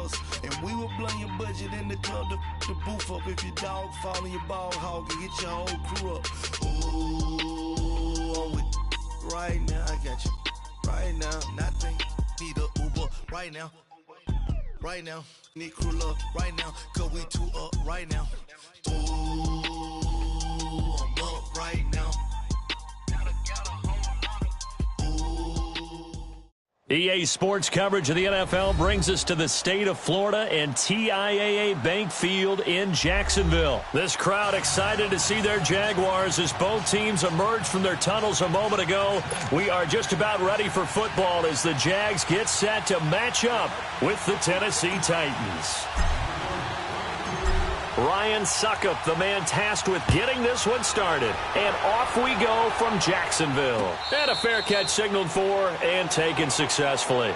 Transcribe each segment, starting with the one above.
us. And we will blow your budget in the club to the booth up. If your dog fall in your ball hog and get your whole crew up. Ooh, I'm with right now. I got you right now. Nothing. Need a Uber right now. Right now. Need crew love right now. Cause we two up right now. Ooh, I'm up right now. EA Sports coverage of the NFL brings us to the state of Florida and TIAA Bank Field in Jacksonville. This crowd excited to see their Jaguars as both teams emerged from their tunnels a moment ago. We are just about ready for football as the Jags get set to match up with the Tennessee Titans. Ryan Suckup, the man tasked with getting this one started. And off we go from Jacksonville. And a fair catch signaled for and taken successfully.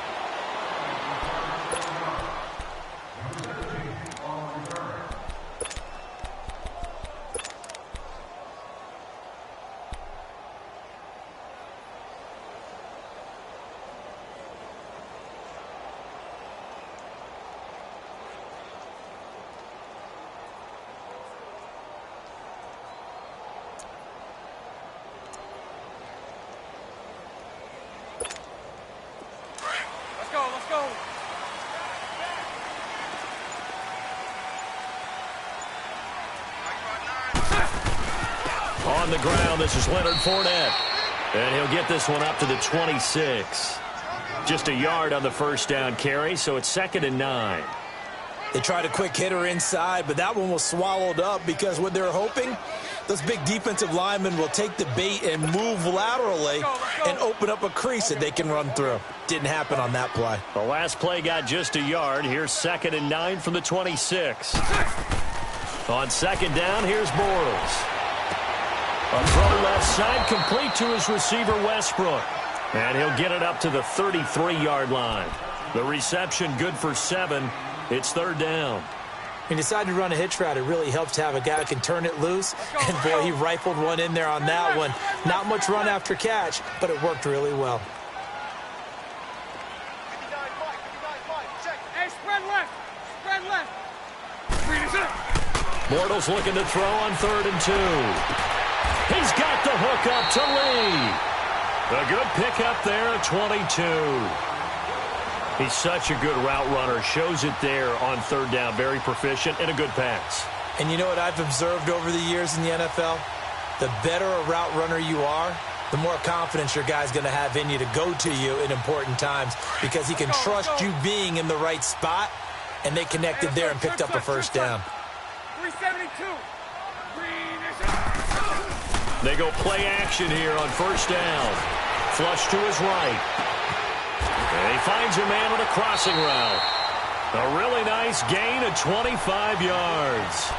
On the ground, this is Leonard Fournette. And he'll get this one up to the 26. Just a yard on the first down carry, so it's 2nd and 9. They tried a quick hitter inside, but that one was swallowed up because what they're hoping, those big defensive linemen will take the bait and move laterally and open up a crease that they can run through. Didn't happen on that play. The last play got just a yard. Here's 2nd and 9 from the 26. On 2nd down, here's Bortles. A throw left side, complete to his receiver, Westbrook. And he'll get it up to the 33-yard line. The reception good for 7. It's 3rd down. He decided to run a hitch route. It really helps to have a guy who can turn it loose. And, boy, he rifled one in there on that one. Not much run after catch, but it worked really well. Hey, spread left. Spread left. Bortles looking to throw on 3rd and 2. He's got the hook up to Lee. A good pickup there at 22. He's such a good route runner. Shows it there on 3rd down. Very proficient and a good pass. And you know what I've observed over the years in the NFL? The better a route runner you are, the more confidence your guy's going to have in you to go to you in important times because he can trust you being in the right spot, and they connected there and picked up a first down. 372. They go play action here on 1st down. Flush to his right. And he finds a man on a crossing route. A really nice gain of 25 yards.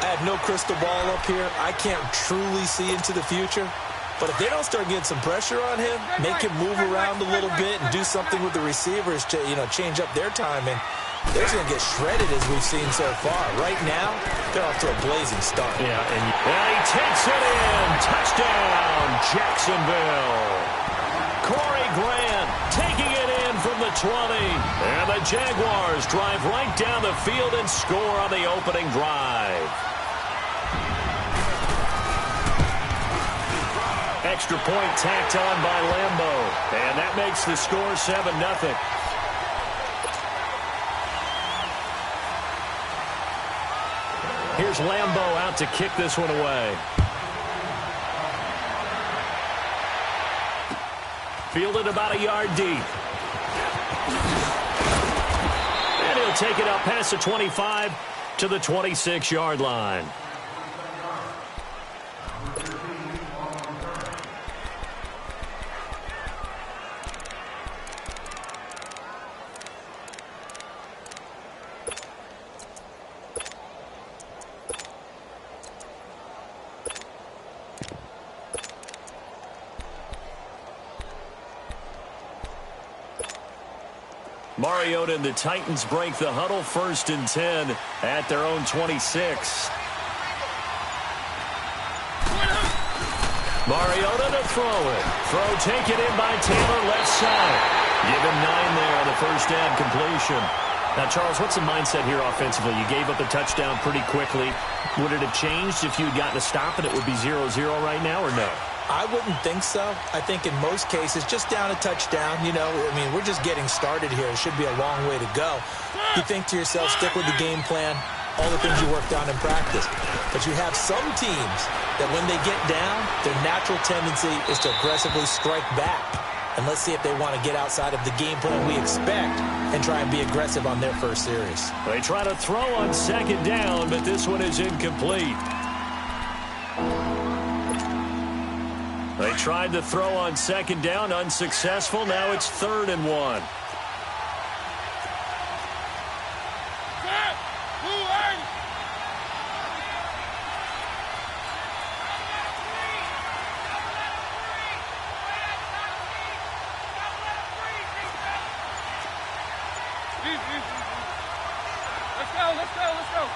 I have no crystal ball up here. I can't truly see into the future. But if they don't start getting some pressure on him, make him move around a little bit and do something with the receivers to, change up their timing, they're going to get shredded as we've seen so far. Right now, they're off to a blazing start. Yeah, and he takes it in. Touchdown, Jacksonville. Corey Grant taking it in from the 20. And the Jaguars drive right down the field and score on the opening drive. Extra point tacked on by Lambo. And that makes the score 7-0. Here's Lambo out to kick this one away. Fielded about a yard deep. And he'll take it up past the 25 to the 26-yard line. Mariota and the Titans break the huddle, 1st and 10 at their own 26. Mariota to throw it. Throw taken in by Taylor, left side. Give him 9 there on the 1st down completion. Now, Charles, what's the mindset here offensively? You gave up a touchdown pretty quickly. Would it have changed if you had gotten a stop and it would be 0-0 right now, or no? I wouldn't think so. I think in most cases, just down a touchdown, you know, I mean, we're just getting started here. It should be a long way to go. You think to yourself, stick with the game plan, all the things you worked on in practice. But you have some teams that when they get down, their natural tendency is to aggressively strike back. And let's see if they want to get outside of the game plan we expect and try and be aggressive on their first series. They try to throw on second down, but this one is incomplete. They tried to throw on second down, unsuccessful. Now it's 3rd and 1. Let's go.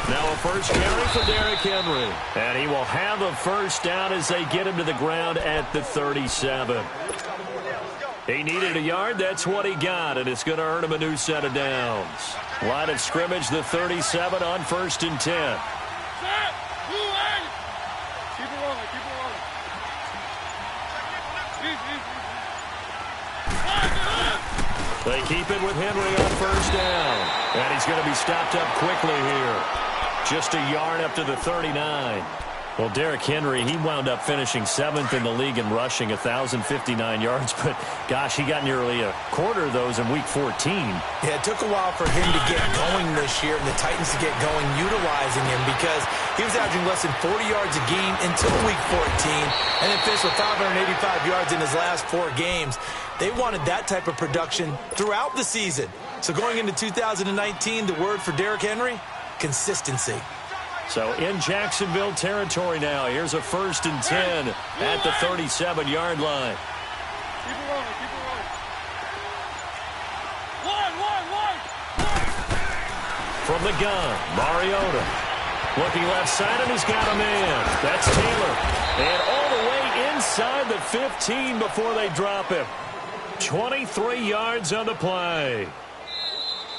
Now a first carry for Derrick Henry. And he will have a first down as they get him to the ground at the 37. He needed a yard. That's what he got, and it's going to earn him a new set of downs. Line of scrimmage, the 37 on 1st and 10. Keep it rolling. They keep it with Henry on first down. And he's going to be stopped up quickly here. Just a yard up to the 39. Well, Derrick Henry, he wound up finishing 7th in the league in rushing, 1,059 yards. But, gosh, he got nearly a quarter of those in Week 14. Yeah, it took a while for him to get going this year and the Titans to get going utilizing him because he was averaging less than 40 yards a game until Week 14 and then finished with 585 yards in his last 4 games. They wanted that type of production throughout the season. So going into 2019, the word for Derrick Henry, consistency. So in Jacksonville territory now. Here's a 1st and 10 at the 37-yard line. Keep it rolling. One. From the gun, Mariota. Looking left side, and he's got a man. That's Taylor. And all the way inside the 15 before they drop him. 23 yards on the play.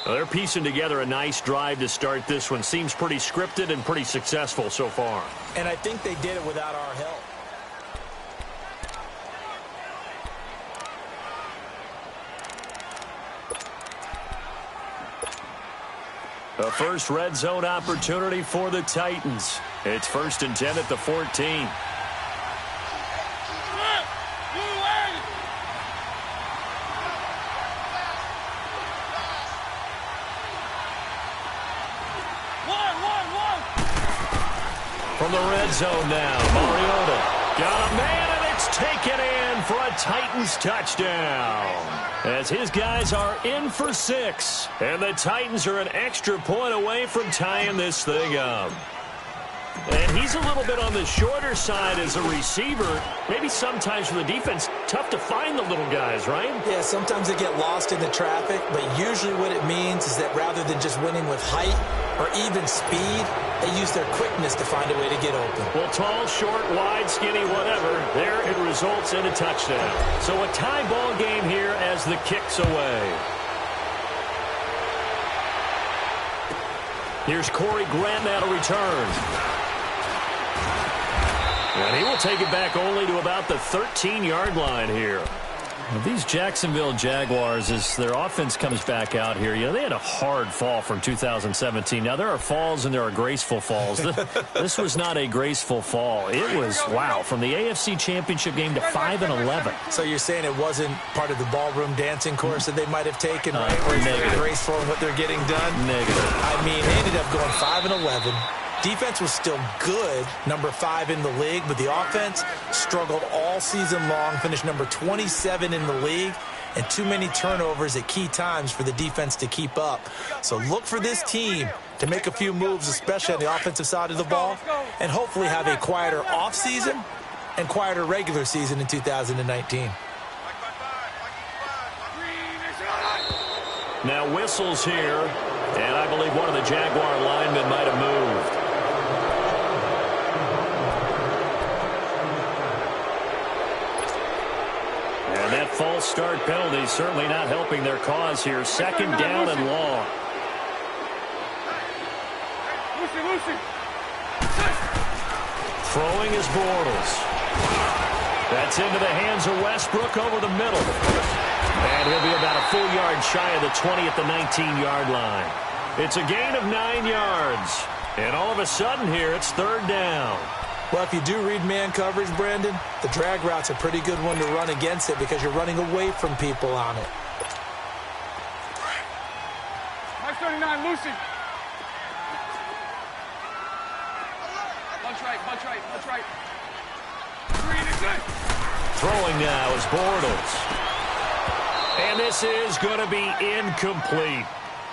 Well, they're piecing together a nice drive to start this one. Seems pretty scripted and pretty successful so far. And I think they did it without our help. A first red zone opportunity for the Titans. It's 1st and 10 at the 14. From the red zone now, Mariota got a man, and it's taken in for a Titans touchdown. As his guys are in for 6, and the Titans are an extra point away from tying this thing up. And he's a little bit on the shorter side as a receiver. Maybe sometimes for the defense, tough to find the little guys, right? Yeah, sometimes they get lost in the traffic, but usually what it means is that rather than just winning with height or even speed, they use their quickness to find a way to get open. Well, tall, short, wide, skinny, whatever, there it results in a touchdown. So a tie ball game here as the kick's away. Here's Corey Grant now to return. And he will take it back only to about the 13-yard line here. Well, these Jacksonville Jaguars, as their offense comes back out here, you know, they had a hard fall from 2017. Now, there are falls and there are graceful falls. This was not a graceful fall. It was, wow, from the AFC Championship game to 5-11. So you're saying it wasn't part of the ballroom dancing course that they might have taken, right? Where it's very graceful in what they're getting done? Negative. I mean, they ended up going 5-11. Defense was still good, number 5 in the league, but the offense struggled all season long, finished number 27 in the league, and too many turnovers at key times for the defense to keep up. So look for this team to make a few moves, especially on the offensive side of the ball, and hopefully have a quieter offseason and quieter regular season in 2019. Now whistles here, and I believe one of the Jaguar linemen might have moved. false start penalty certainly not helping their cause here. Second down and long. Lucy. Throwing is Bortles. That's into the hands of Westbrook over the middle. And he'll be about a full yard shy of the 20 at the 19-yard line. It's a gain of 9 yards. And all of a sudden here, it's third down. Well, if you do read man coverage, Brandon, the drag route's a pretty good one to run against it because you're running away from people on it. Nice 39, Lucy. Punch right. Green is good. Throwing now is Bortles. And this is going to be incomplete.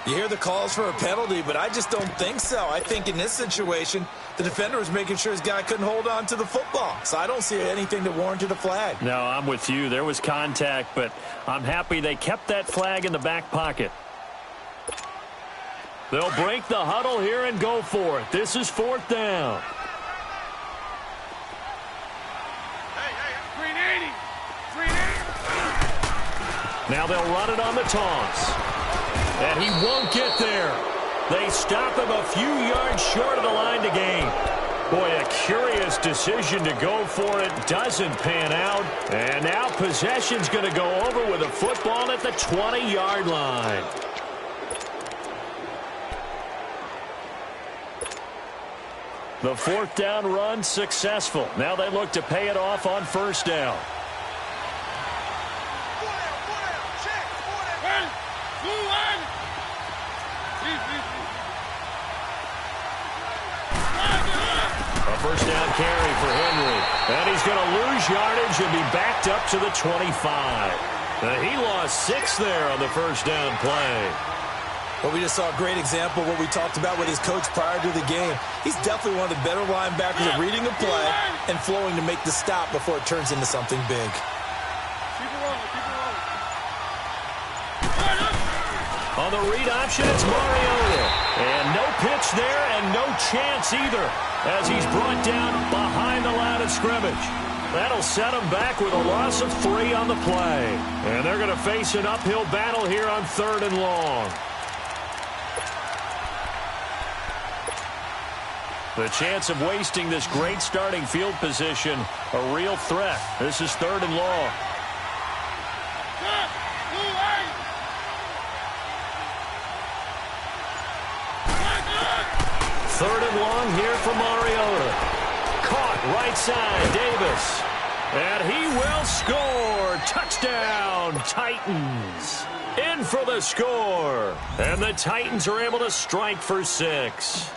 You hear the calls for a penalty, but I just don't think so. I think in this situation, the defender was making sure his guy couldn't hold on to the football. So I don't see anything that warranted a flag. No, I'm with you. There was contact, but I'm happy they kept that flag in the back pocket. They'll break the huddle here and go for it. This is fourth down. 380. Now they'll run it on the toss. And he won't get there. They stop him a few yards short of the line to gain. Boy, a curious decision to go for it. Doesn't pan out. And now possession's going to go over with a football at the 20-yard line. The fourth down run successful. Now they look to pay it off on first down. A first down carry for Henry. And he's going to lose yardage and be backed up to the 25. He lost 6 there on the first down play. Well, we just saw a great example of what we talked about with his coach prior to the game. He's definitely one of the better linebackers at reading a play and flowing to make the stop before it turns into something big. Keep it rolling. On the read option, it's Mariota. And no pitch there and no chance either as he's brought down behind the line of scrimmage. That'll set him back with a loss of 3 on the play. And they're going to face an uphill battle here on third and long. The chance of wasting this great starting field position, a real threat. This is third and long. Third and long here for Mariota. Caught right side, Davis. And he will score. Touchdown, Titans. In for the score. And the Titans are able to strike for 6.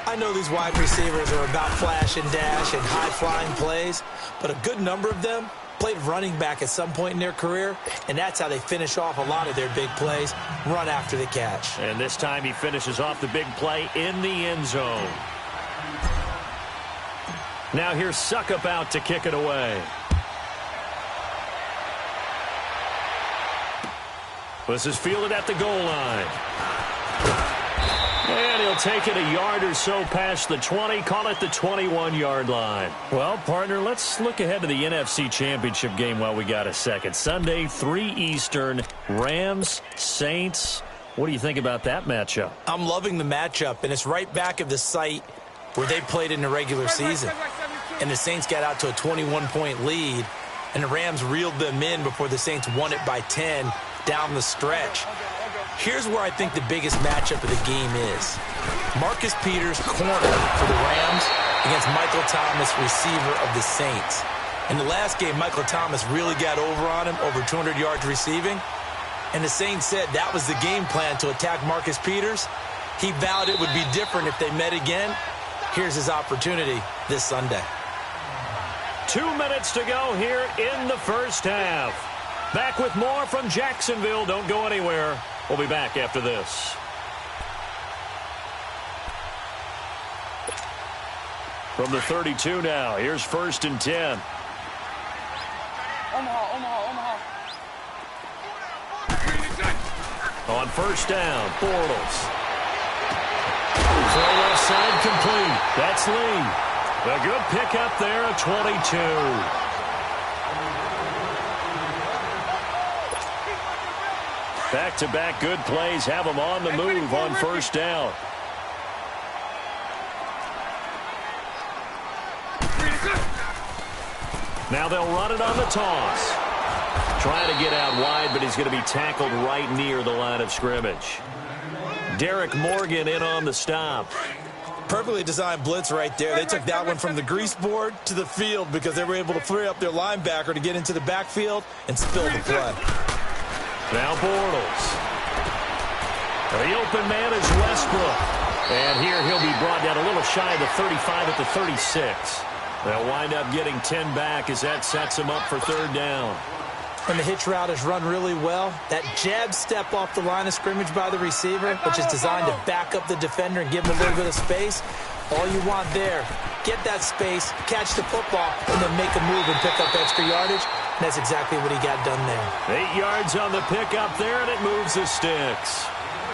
I know these wide receivers are about flash and dash and high-flying plays, but a good number of them played running back at some point in their career, and that's how they finish off a lot of their big plays, run after the catch. And this time he finishes off the big play in the end zone. Now here's Suckup out to kick it away. This is fielded at the goal line. And he'll take it a yard or so past the 20, call it the 21-yard line. Well, partner, let's look ahead to the NFC Championship game while we got a second. Sunday, 3 Eastern, Rams, Saints. What do you think about that matchup? I'm loving the matchup, and it's right back of the site where they played in the regular season. And the Saints got out to a 21-point lead, and the Rams reeled them in before the Saints won it by 10 down the stretch. Here's where I think the biggest matchup of the game is. Marcus Peters, corner for the Rams, against Michael Thomas, receiver of the Saints. In the last game, Michael Thomas really got over on him, over 200 yards receiving. And the Saints said that was the game plan to attack Marcus Peters. He vowed it would be different if they met again. Here's his opportunity this Sunday. 2 minutes to go here in the first half. Back with more from Jacksonville. Don't go anywhere. We'll be back after this. From the 32 now, here's first and 10. Omaha. On first down, Bortles. Throw left side complete. That's Lee. A good pickup there at 22. Back-to-back good plays have them on the move on first down. Now they'll run it on the toss. Trying to get out wide, but he's going to be tackled right near the line of scrimmage. Derek Morgan in on the stop. Perfectly designed blitz right there. They took that one from the grease board to the field because they were able to free up their linebacker to get into the backfield and spill the play. Now Bortles. The open man is Westbrook. And here he'll be brought down a little shy of the 35 at the 36. They'll wind up getting 10 back as that sets him up for third down. And the hitch route is run really well. That jab step off the line of scrimmage by the receiver, which is designed to back up the defender and give him a little bit of space. All you want there, get that space, catch the football, and then make a move and pick up extra yardage. And that's exactly what he got done there. 8 yards on the pickup there, and it moves the sticks.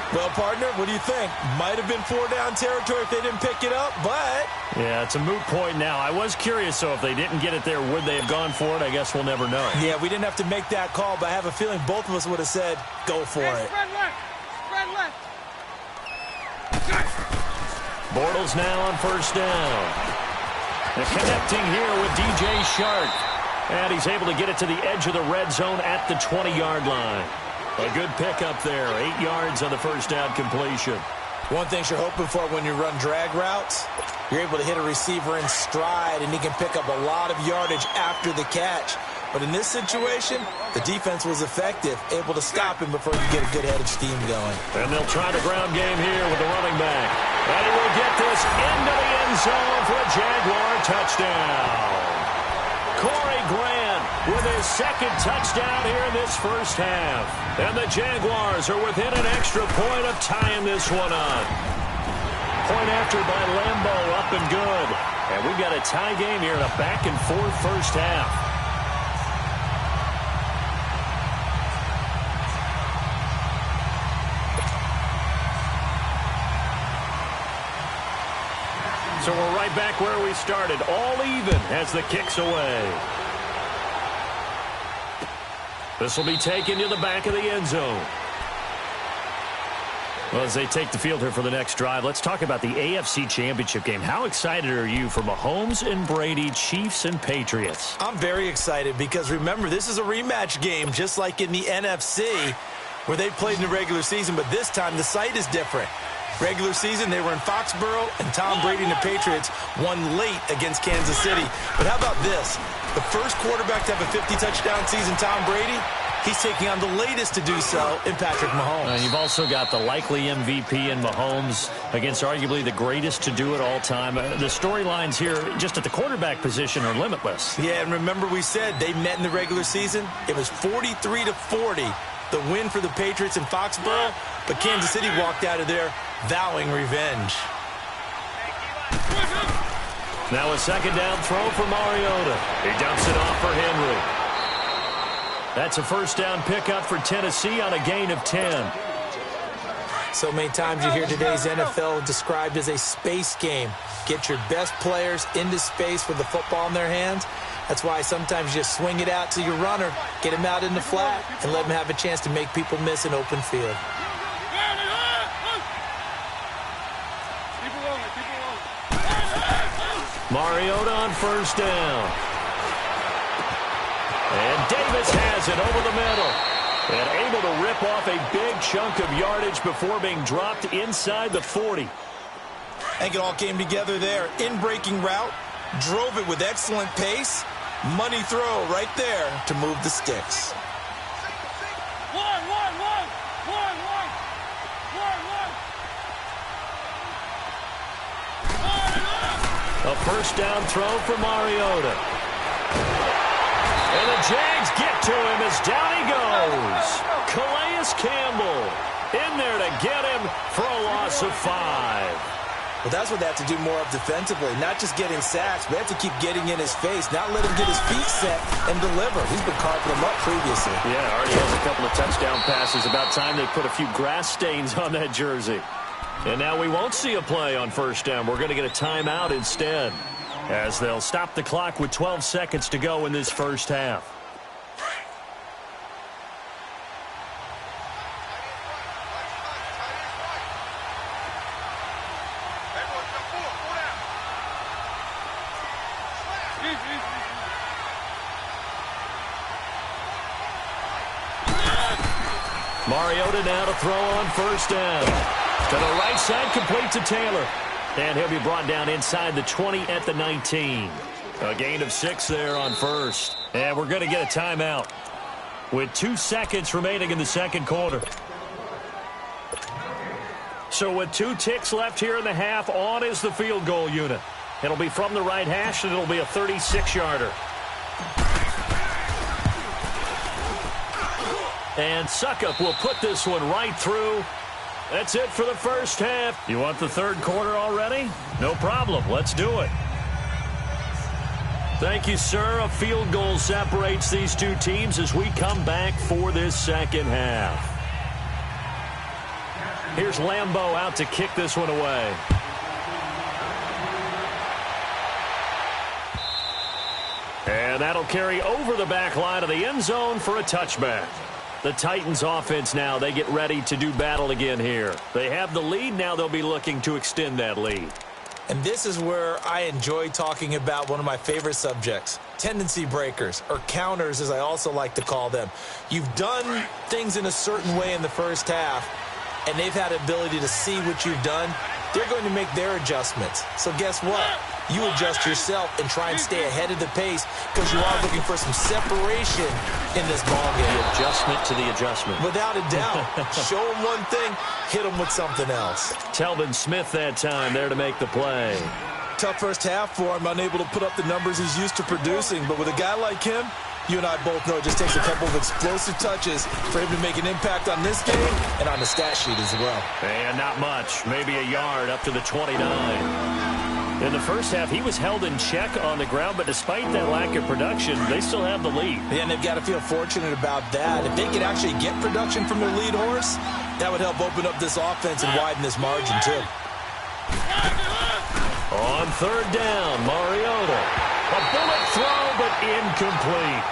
Well, partner, what do you think? Might have been 4-down territory if they didn't pick it up, but... Yeah, it's a moot point now. I was curious, so if they didn't get it there, would they have gone for it? I guess we'll never know. Yeah, we didn't have to make that call, but I have a feeling both of us would have said, go for it. Spread left. Spread left. Bortles now on first down. They're connecting here with DJ Shark. And he's able to get it to the edge of the red zone at the 20-yard line. A good pickup there. 8 yards on the first down completion. One thing you're hoping for when you run drag routes, you're able to hit a receiver in stride, and he can pick up a lot of yardage after the catch. But in this situation, the defense was effective, able to stop him before you get a good head of steam going. And they'll try the ground game here with the running back. And he will get this into the end zone for a Jaguar touchdown. Corey Grant with his second touchdown here in this first half. And the Jaguars are within an extra point of tying this one up. Point after by Lambo, up and good. And we've got a tie game here in a back-and-forth first half. So we're right back where we started, all even as the kick's away. This will be taken to the back of the end zone. Well, as they take the field here for the next drive, let's talk about the AFC Championship game. How excited are you for Mahomes and Brady, Chiefs and Patriots? I'm very excited because, remember, this is a rematch game, just like in the NFC, where they played in the regular season, but this time the site is different. Regular season, they were in Foxborough, and Tom Brady and the Patriots won late against Kansas City. But how about this? The first quarterback to have a 50-touchdown season, Tom Brady, he's taking on the latest to do so in Patrick Mahomes. You've also got the likely MVP in Mahomes against arguably the greatest to do it all time. The storylines here just at the quarterback position are limitless. Yeah, and remember we said they met in the regular season? It was 43-40. The win for the Patriots in Foxborough, but Kansas City walked out of there vowing revenge. Now a second down throw for Mariota. He dumps it off for Henry. That's a first down pickup for Tennessee on a gain of 10. So many times you hear today's NFL described as a space game. Get your best players into space with the football in their hands. That's why sometimes you just swing it out to your runner, get him out in the flat, and let him have a chance to make people miss an open field. Mariota on first down. And Davis has it over the middle. And able to rip off a big chunk of yardage before being dropped inside the 40. I think it all came together there. In-breaking route, drove it with excellent pace. Money throw right there to move the sticks. A first down throw for Mariota. And the Jags get to him as down he goes. Calais Campbell in there to get him for a loss of 5. Well, that's what they have to do more of defensively. Not just getting sacks, but they have to keep getting in his face, not let him get his feet set and deliver. He's been carving them up previously. Yeah, already has a couple of touchdown passes. About time they put a few grass stains on that jersey. And now we won't see a play on first down. We're going to get a timeout instead, as they'll stop the clock with 12 seconds to go in this first half. Mariota now to throw on first down. To the right side, complete to Taylor. And he'll be brought down inside the 20 at the 19. A gain of 6 there on first. And we're going to get a timeout with 2 seconds remaining in the second quarter. So with 2 ticks left here in the half, on is the field goal unit. It'll be from the right hash, and it'll be a 36-yarder. And Suckup will put this one right through. That's it for the first half. You want the third quarter already? No problem. Let's do it. Thank you, sir. A field goal separates these two teams as we come back for this second half. Here's Lambeau out to kick this one away. And that'll carry over the back line of the end zone for a touchback. The Titans offense now, they get ready to do battle again here. They have the lead. Now they'll be looking to extend that lead. And this is where I enjoy talking about one of my favorite subjects, tendency breakers, or counters as I also like to call them. You've done things in a certain way in the first half, and they've had the ability to see what you've done. They're going to make their adjustments. So guess what? You adjust yourself and try and stay ahead of the pace because you are looking for some separation in this ballgame. The adjustment to the adjustment. Without a doubt. Show them one thing, hit them with something else. Telvin Smith that time there to make the play. Tough first half for him, unable to put up the numbers he's used to producing. But with a guy like him, you and I both know it just takes a couple of explosive touches for him to make an impact on this game and on the stat sheet as well. And not much, maybe a yard up to the 29. In the first half, he was held in check on the ground, but despite that lack of production, they still have the lead. Yeah, and they've got to feel fortunate about that. If they could actually get production from their lead horse, that would help open up this offense and widen this margin, too. On third down, Mariota. A bullet throw, but incomplete.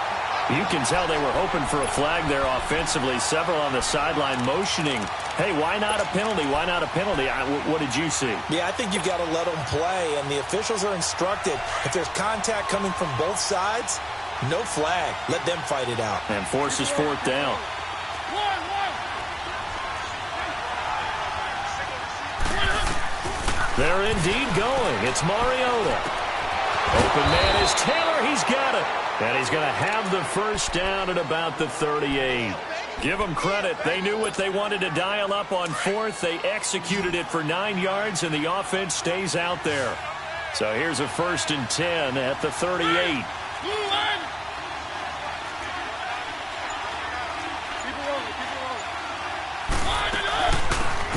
You can tell they were hoping for a flag there offensively. Several on the sideline motioning, hey, why not a penalty? Why not a penalty? What did you see? Yeah, I think you've got to let them play, and the officials are instructed. If there's contact coming from both sides, no flag. Let them fight it out. And forces fourth down. They're indeed going. It's Mariota. Open man is Taylor. He's got it. And he's going to have the first down at about the 38. Give them credit. They knew what they wanted to dial up on fourth. They executed it for 9 yards, and the offense stays out there. So here's a 1st and 10 at the 38.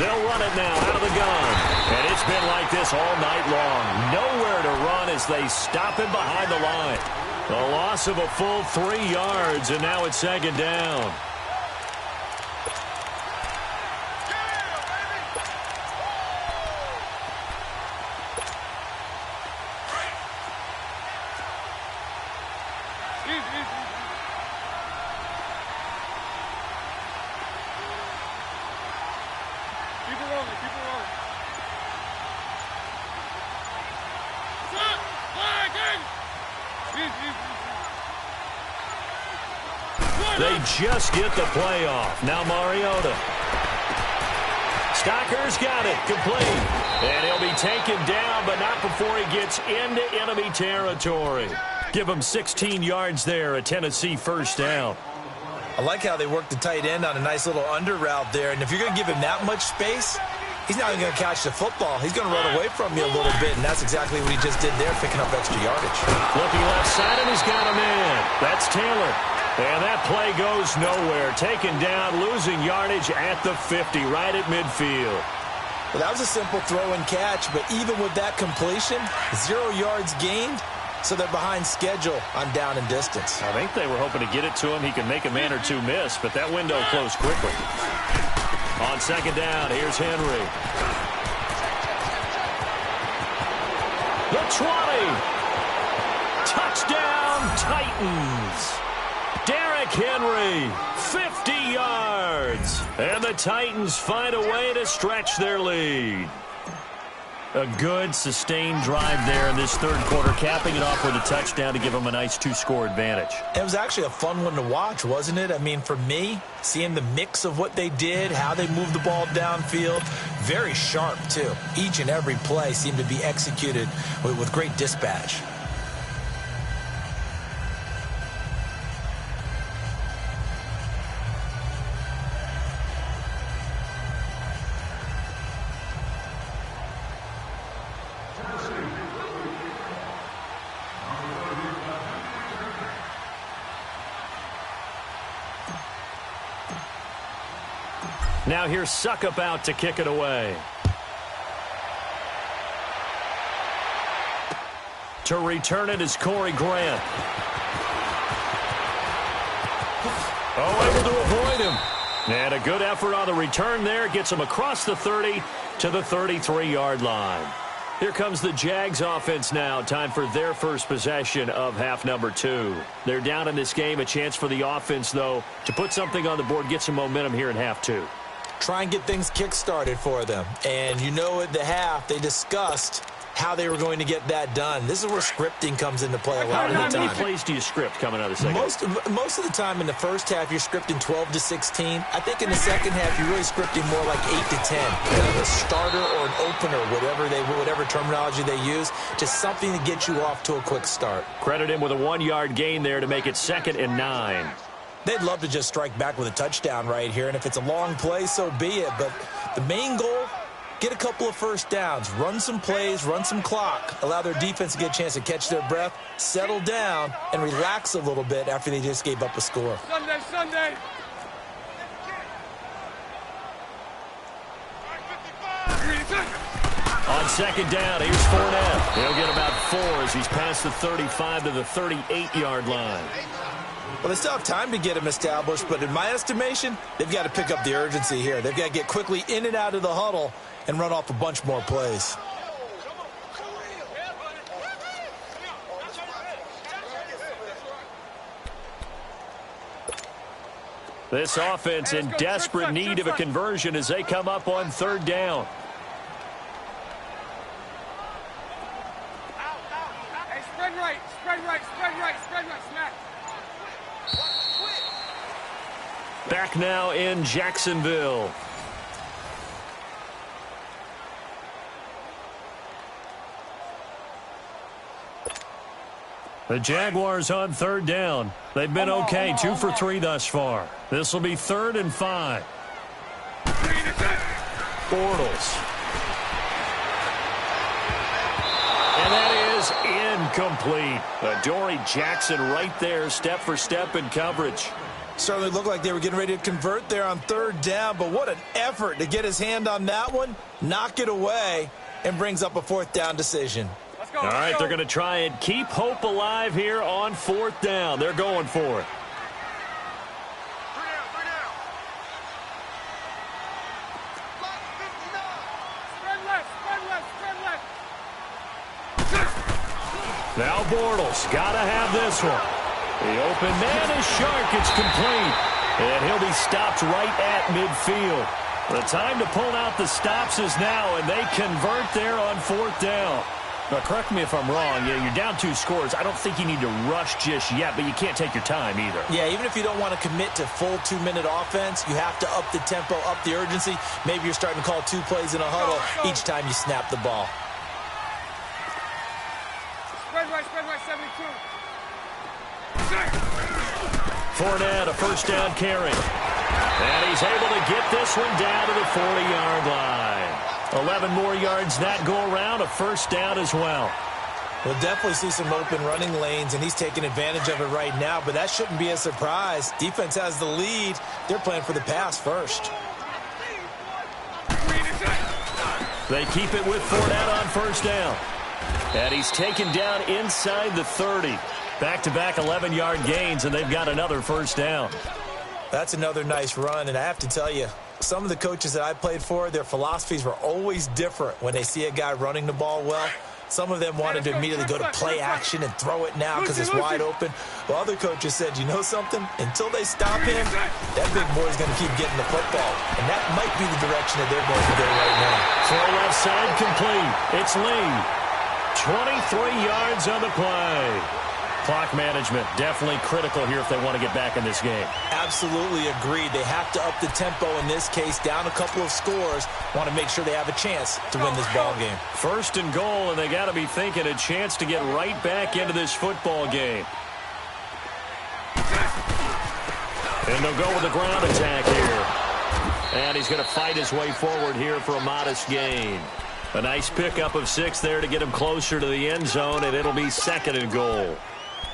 They'll run it now out of the gun. And it's been like this all night long. Nowhere to run as they stop him behind the line. A loss of a full 3 yards, and now it's 2nd down. They just get the play off. Now Mariota. Stocker's got it. Complete. And he'll be taken down, but not before he gets into enemy territory. Give him 16 yards there, a Tennessee 1st down. I like how they work the tight end on a nice little under route there. And if you're going to give him that much space, he's not even going to catch the football. He's going to run away from you a little bit, and that's exactly what he just did there, picking up extra yardage. Looking left side, and he's got him in. That's Taylor. And that play goes nowhere. Taken down, losing yardage at the 50, right at midfield. Well, that was a simple throw and catch, but even with that completion, 0 yards gained, so they're behind schedule on down and distance. I think they were hoping to get it to him. He could make a man or two miss, but that window closed quickly. On 2nd down, here's Henry. The 20. Touchdown, Titans. Derrick Henry, 50 yards. And the Titans find a way to stretch their lead. A good, sustained drive there in this third quarter, capping it off with a touchdown to give them a nice 2-score advantage. It was actually a fun one to watch, wasn't it? I mean, for me, seeing the mix of what they did, how they moved the ball downfield, very sharp, too. Each and every play seemed to be executed with great dispatch. Now here's Suckup out to kick it away. To return it is Corey Grant. Oh, able to avoid him. And a good effort on the return there. Gets him across the 30 to the 33-yard line. Here comes the Jags offense now. Time for their first possession of half number 2. They're down in this game. A chance for the offense, though, to put something on the board, get some momentum here in half 2. Try and get things kick-started for them. And you know at the half, they discussed how they were going to get that done. This is where scripting comes into play a lot of the time. How many plays do you script coming out of the second? Most of the time in the first half, you're scripting 12 to 16. I think in the second half, you're really scripting more like 8 to 10. Kind of a starter or an opener, whatever terminology they use, just something to get you off to a quick start. Credit him with a 1-yard gain there to make it 2nd and 9. They'd love to just strike back with a touchdown right here, and if it's a long play, so be it. But the main goal, get a couple of first downs, run some plays, run some clock, allow their defense to get a chance to catch their breath, settle down, and relax a little bit after they just gave up a score. Sunday. On 2nd down, here's Fournette. He'll get about 4 as he's past the 35 to the 38-yard line. Well, they still have time to get him established, but in my estimation, they've got to pick up the urgency here. They've got to get quickly in and out of the huddle and run off a bunch more plays. This offense in desperate need of a conversion as they come up on 3rd down. Hey, spread right, smack. Back now in Jacksonville. The Jaguars on 3rd down. They've been okay, 2 for 3 thus far. This will be 3rd and 5. Bortles. And that is incomplete. Adoree Jackson right there, step for step in coverage. Certainly looked like they were getting ready to convert there on 3rd down, but what an effort to get his hand on that one, knock it away, and brings up a 4th down decision. All right, they're going to try and keep hope alive here on 4th down. They're going for it. Now Bortles, got to have this one. The open man is sharp. It's complete. And he'll be stopped right at midfield. The time to pull out the stops is now, and they convert there on 4th down. Now, correct me if I'm wrong. You're down 2 scores. I don't think you need to rush just yet, but you can't take your time either. Yeah, even if you don't want to commit to full 2-minute offense, you have to up the tempo, up the urgency. Maybe you're starting to call 2 plays in a huddle each time you snap the ball. Spread right, 72. Fournette, a 1st down carry. And he's able to get this one down to the 40-yard line. 11 more yards that go around, a 1st down as well. We'll definitely see some open running lanes, and he's taking advantage of it right now, but that shouldn't be a surprise. Defense has the lead. They're playing for the pass first. They keep it with Fournette on 1st down. And he's taken down inside the 30. Back-to-back 11-yard gains, and they've got another 1st down. That's another nice run, and I have to tell you, some of the coaches that I played for, their philosophies were always different when they see a guy running the ball well. Some of them wanted to immediately go to play action and throw it now because it's wide open. Well, other coaches said, you know something? Until they stop him, that big boy is going to keep getting the football. And that might be the direction that they're going to go right now. Throw left side complete. It's Lee. 23 yards on the play. Clock management definitely critical here if they want to get back in this game. Absolutely agreed. They have to up the tempo in this case, down a couple of scores. Want to make sure they have a chance to win this ball game. First and goal, and they got to be thinking a chance to get right back into this football game. And they'll go with the ground attack here. And he's going to fight his way forward here for a modest gain. A nice pickup of 6 there to get him closer to the end zone, and it'll be second and goal.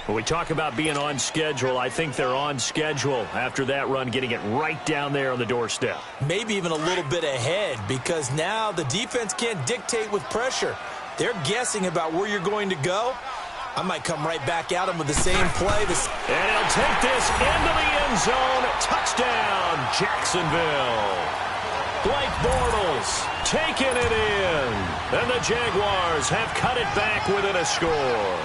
When we talk about being on schedule, I think they're on schedule after that run, getting it right down there on the doorstep. Maybe even a little bit ahead, because now the defense can't dictate with pressure. They're guessing about where you're going to go. I might come right back at him with the same play. And he'll take this into the end zone. Touchdown, Jacksonville. Blake Bortles taking it in. And the Jaguars have cut it back within a score.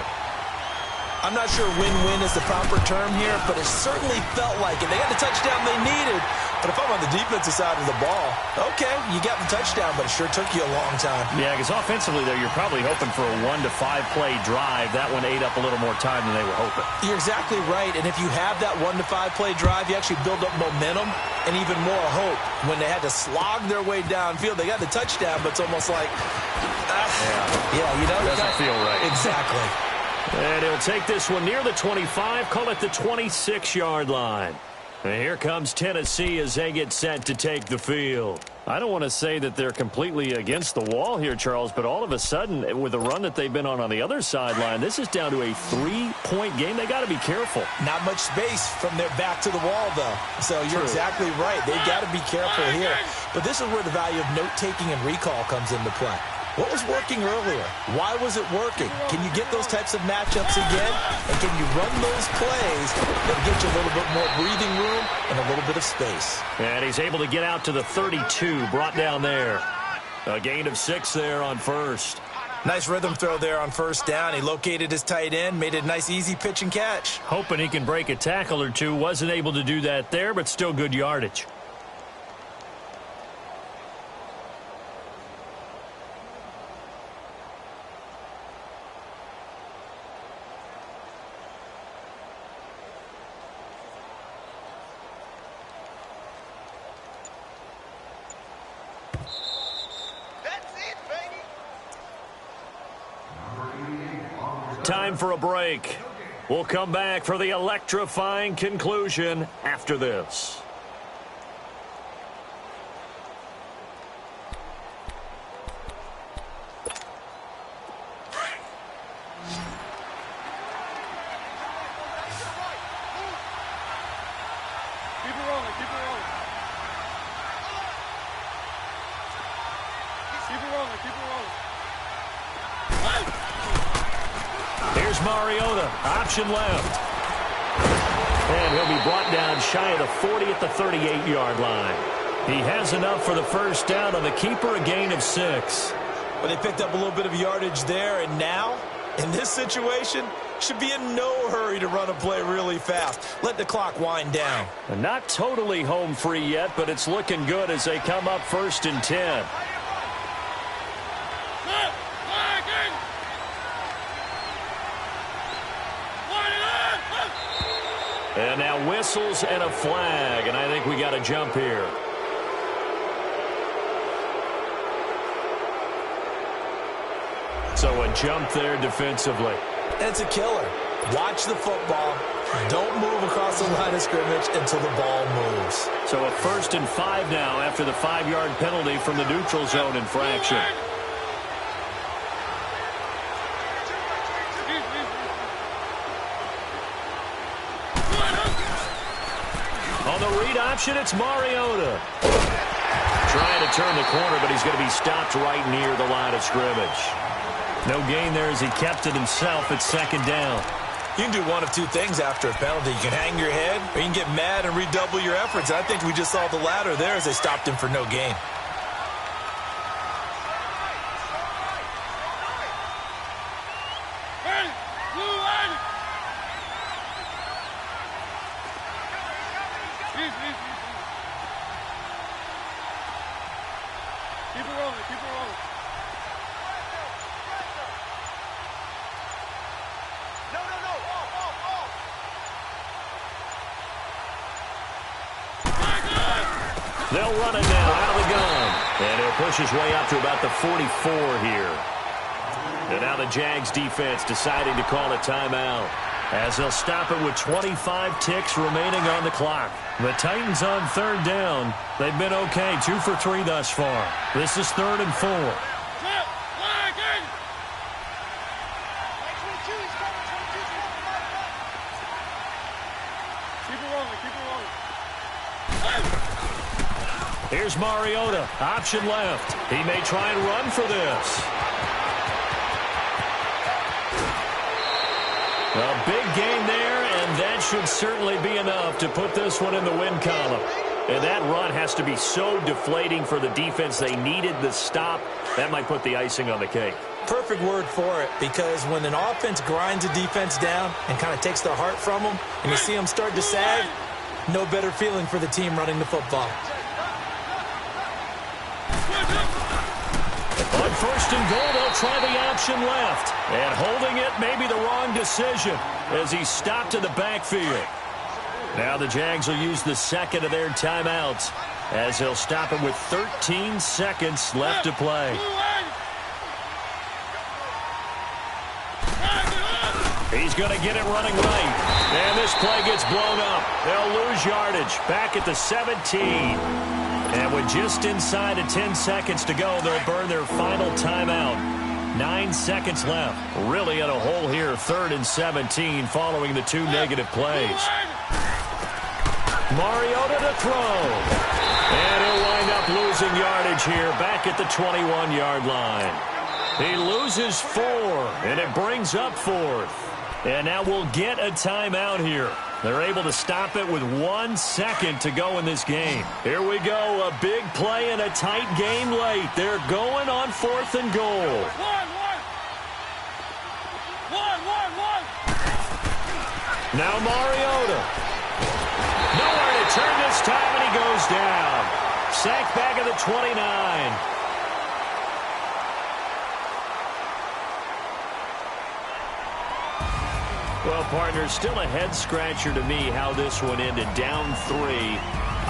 I'm not sure win-win is the proper term here, but it certainly felt like it. They got the touchdown they needed, but if I'm on the defensive side of the ball, okay, you got the touchdown, but it sure took you a long time. Yeah, because offensively, though, you're probably hoping for a 1 to 5 play drive. That one ate up a little more time than they were hoping. You're exactly right, and if you have that 1 to 5 play drive, you actually build up momentum and even more hope. When they had to slog their way downfield, they got the touchdown, but it's almost like, you know, it doesn't feel right. Exactly. And he'll take this one near the 25, call it the 26-yard line. And here comes Tennessee as they get set to take the field. I don't want to say that they're completely against the wall here, Charles, but all of a sudden, with the run that they've been on the other sideline, this is down to a 3-point game. They got to be careful. Not much space from their back to the wall, though. So you're exactly right. They've got to be careful here. But this is where the value of note-taking and recall comes into play. What was working earlier? Why was it working? Can you get those types of matchups again? And can you run those plays that get you a little bit more breathing room and a little bit of space? And he's able to get out to the 32, brought down there. A gain of 6 there on first. Nice rhythm throw there on first down. He located his tight end, made it a nice, easy pitch and catch. Hoping he can break a tackle or two. Wasn't able to do that there, but still good yardage. Time for a break. We'll come back for the electrifying conclusion after this. Keep it rolling, keep it rolling. Keep it rolling, keep it rolling. Here's Mariota, option left. And he'll be brought down shy of the 40 at the 38-yard line. He has enough for the first down on the keeper, a gain of 6. Well, they picked up a little bit of yardage there, and now, in this situation, should be in no hurry to run a play really fast. Let the clock wind down. And not totally home free yet, but it's looking good as they come up 1st and 10. And now whistles and a flag, and I think we got a jump here. So a jump there defensively. It's a killer. Watch the football. Don't move across the line of scrimmage until the ball moves. So a 1st and 5 now after the 5-yard penalty from the neutral zone infraction. On the read option, it's Mariota. Trying to turn the corner, but he's going to be stopped right near the line of scrimmage. No gain there as he kept it himself at 2nd down. You can do one of two things after a penalty. You can hang your head, or you can get mad and redouble your efforts. I think we just saw the latter there as they stopped him for no gain. Keep it rolling. Keep it rolling. They'll run it now out of the gun. And he'll push his way up to about the 44 here. And now the Jags defense deciding to call a timeout, as they'll stop it with 25 ticks remaining on the clock. The Titans on third down. They've been okay, 2 for 3 thus far. This is 3rd and 4. Here's Mariota, option left. He may try and run for this. A big gain there, and that should certainly be enough to put this one in the win column. And that run has to be so deflating for the defense. They needed the stop. That might put the icing on the cake. Perfect word for it, because when an offense grinds a defense down and kind of takes their heart from them, and you see them start to sag, no better feeling for the team running the football. On 1st and goal, they'll try the option left. And holding it may be the wrong decision as he stopped in the backfield. Now the Jags will use the second of their timeouts as they'll stop it with 13 seconds left to play. He's going to get it running right. And this play gets blown up. They'll lose yardage back at the 17. And with just inside of 10 seconds to go, they'll burn their final timeout. 9 seconds left. Really in a hole here, 3rd and 17 following the 2 negative plays. Mariota to throw. And he'll wind up losing yardage here back at the 21-yard line. He loses 4, and it brings up 4th. And now we'll get a timeout here. They're able to stop it with 1 second to go in this game. Here we go, a big play in a tight game late. They're going on 4th and goal. Now Mariota. Nowhere to turn this time, and he goes down. Sacked back at the 29. Well, partner, still a head-scratcher to me how this one ended, down 3.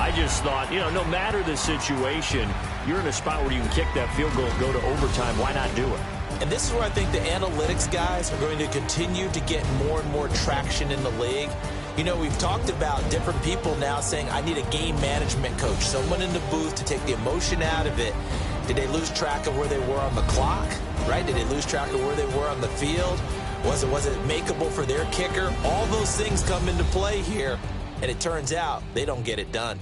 I just thought, no matter the situation, you're in a spot where you can kick that field goal and go to overtime. Why not do it? And this is where I think the analytics guys are going to continue to get more and more traction in the league. We've talked about different people now saying, I need a game management coach, someone in the booth to take the emotion out of it. Did they lose track of where they were on the clock, right? Did they lose track of where they were on the field? Was it makeable for their kicker? All those things come into play here, and it turns out they don't get it done.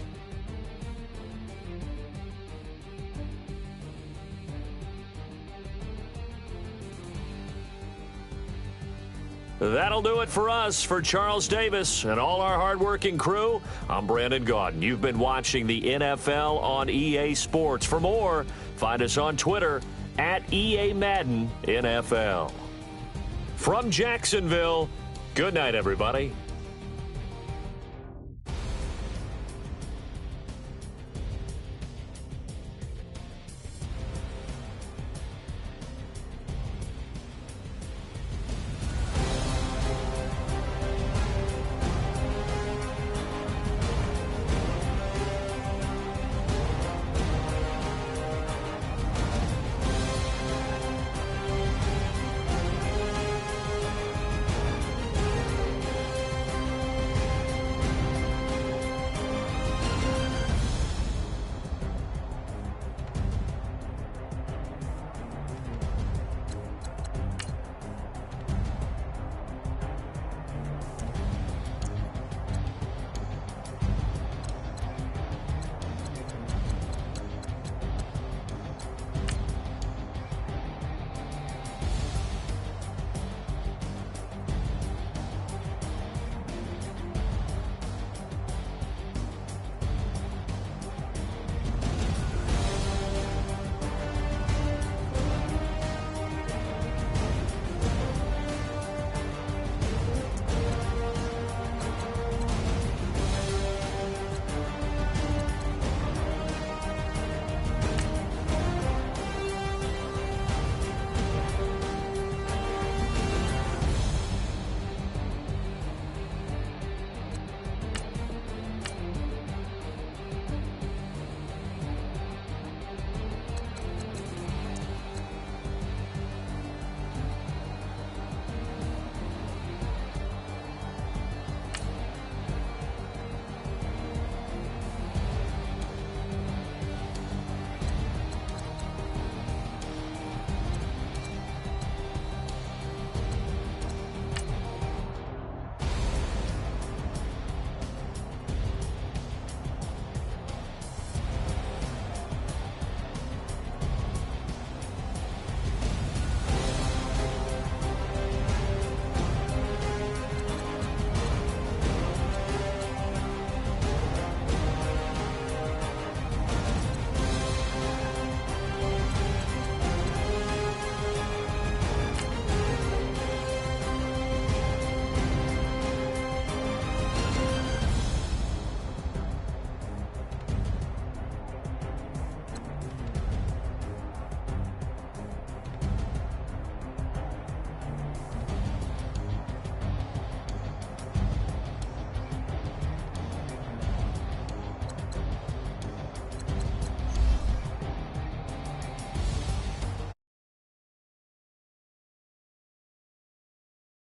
That'll do it for us. For Charles Davis and all our hardworking crew, I'm Brandon Gaudin. You've been watching the NFL on EA Sports. For more, find us on Twitter at EA Madden NFL. From Jacksonville, good night, everybody.